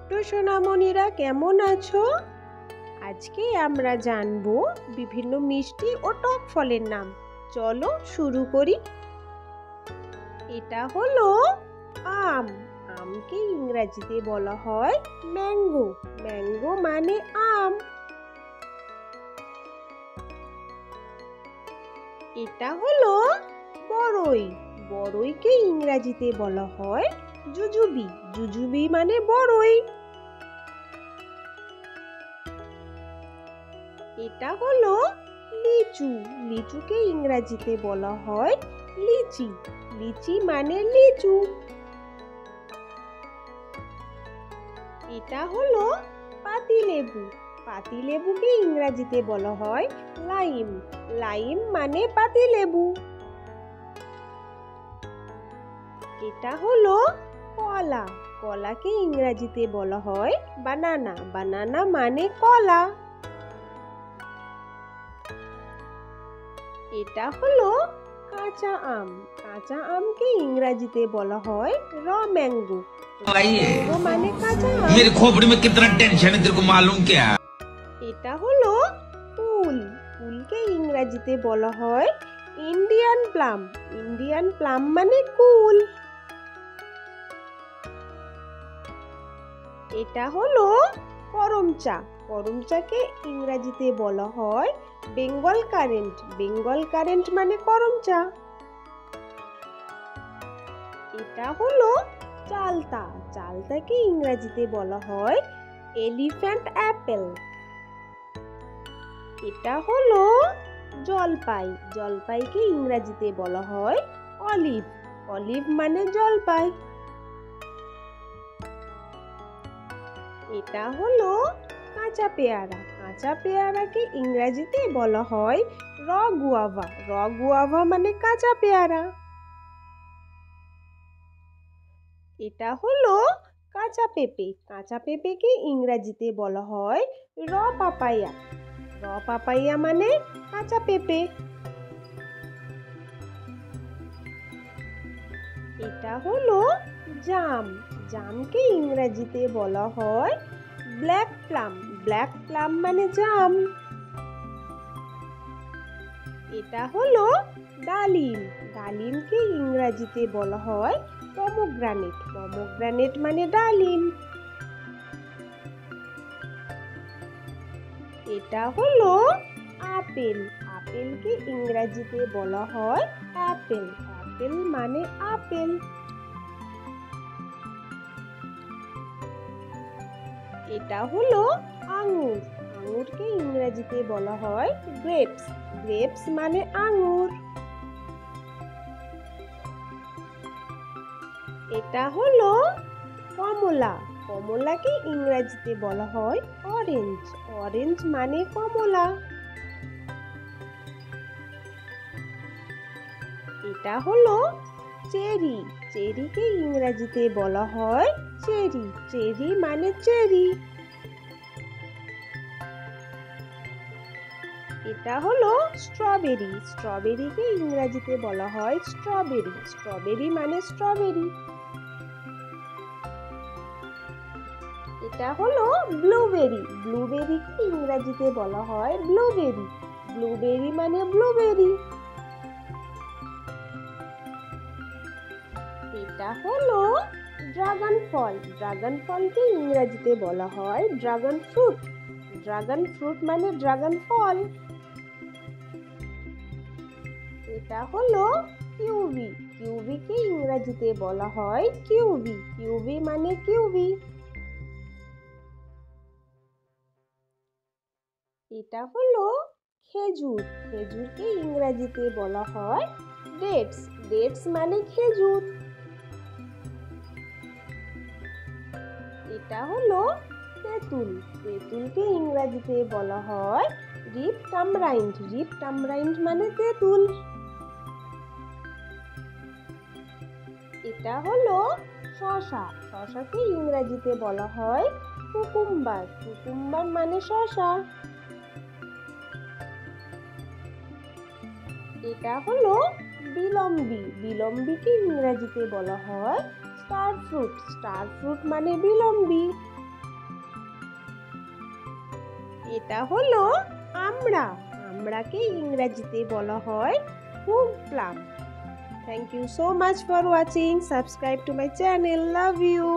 ছোট্ট সোনামণিরা কেমন আছো? আজকে আমরা জানবো বিভিন্ন মিষ্টি ও টক ফলের নাম। চলো শুরু করি। এটা হলো আম। আমকে ইংরেজিতে বলা হয় ম্যাঙ্গো। ম্যাঙ্গো মানে আম। এটা হলো বড়ই। বড়ইকে ইংরেজিতে বলা হয় জুজুবি। জুজুবি মানে বড়ই। এটা হলো লিচু। লিচুকে ইংরেজিতে বলা হয় লিচি। লিচি মানে লিচু। এটা হলো পাতিলেবু। পাতিলেবুকে ইংরেজিতে বলা হয় লাইম। লাইম মানে পাতিলেবু। এটা হলো কলা। কলাকে ইংরেজিতে বলা হয় বানানা। বানানা মানে কলা। এটা হলো কাঁচা আম। কাঁচা আমকে ইংরেজিতে বলা হয় র ম্যাঙ্গো। ম্যাঙ্গো মানে কাঁচা আম। मेरे खोपड़ी में कितना टेंशन है तेरे को मालूम क्या? এটা হলো কুল। কুলকে ইংরেজিতে বলা হয় ইন্ডিয়ান প্লাম। ইন্ডিয়ান প্লাম মানে কুল। এটা হলো করমচা। করমচাকে ইংরেজিতে বলা হয় বেঙ্গল কারেন্ট। বেঙ্গল কারেন্ট মানে করমচা। এটা হলো চালতা। চালতাকে ইংরেজিতে বলা হয় এলিফ্যান্ট অ্যাপেল। এটা হলো জলপাই। জলপাইকে ইংরেজিতে বলা হয় অলিভ। অলিভ মানে জলপাই। এটা হলো কাঁচা পেয়ারা। কাঁচা পেয়ারাকে ইংরেজিতে বলা হয় র গুয়াভা। র গুয়াভা মানে কাঁচা পেয়ারা। এটা হলো কাঁচা পেঁপে। কাঁচা পেঁপেকে ইংরেজিতে বলা হয় র পাপাইয়া। র পাপাইয়া মানে কাঁচা পেঁপে। এটা হলো জাম। জামকে ইংরেজিতে বলা হয় ব্ল্যাক প্লাম। ব্ল্যাক প্লাম মানে জাম। এটা হলো ডালিম। ডালিমকে ইংরেজিতে বলা হয় পমোগ্রানেট। পমোগ্রানেট মানে ডালিম। এটা হলো আপেল। আপেলকে ইংরেজিতে বলা হয় অ্যাপেল। অ্যাপেল মানে আপেল। এটা হলো আঙুর। আঙুরকে ইংরেজিতে বলা হয় গ্রেপস। গ্রেপস মানে আঙুর। এটা হলো কমলা। কমলাকে ইংরেজিতে বলা হয় অরেঞ্জ। অরেঞ্জ মানে কমলা। এটা হলো চেরি। চেরিকে ইংরেজিতে বলা হয় চেরি। চেরি মানে চেরি। এটা হলো স্ট্রবেরি। স্ট্রবেরিকে ইংরেজিতে বলা হয় স্ট্রবেরি। স্ট্রবেরি মানে স্ট্রবেরি। এটা হলো ব্লুবেরি। ব্লুবেরিকে ইংরেজিতে বলা হয় ব্লুবেরি। ব্লুবেরি মানে ব্লুবেরি। এটা হলো ড্রাগন ফল। ড্রাগন ফলকে ইংরেজিতে বলা হয় ড্রাগন ফ্রুট। ড্রাগন ফ্রুট মানে ড্রাগন ফল। এটা হলো কিউবি। কিউবিকে ইংরেজিতে বলা হয় কিউবি। কিউবি মানে কিউবি। এটা হলো খেজুর। খেজুরকে ইংরেজিতে বলা হয় ডেটস। ডেটস মানে খেজুর। এটা হলো তেঁতুল। তেঁতুলকে ইংরেজিতে বলা হয় রিপ টামরাইন্ড। রিপ টামরাইন্ড মানে তেঁতুল। এটা হলো শসা। শসাকে ইংরেজিতে বলা হয় কুকুম্বার। কুকুম্বার মানে শসা। এটা হলো বিলম্বি। বিলম্বিকে ইংরেজিতে বলা হয় স্টার ফ্রুট। স্টার ফ্রুট মানে বিলম্বি। এটা হলো আমড়াকে ইংরেজিতে বলা হয় food plum. Thank you so much for watching. Subscribe to my channel. Love you.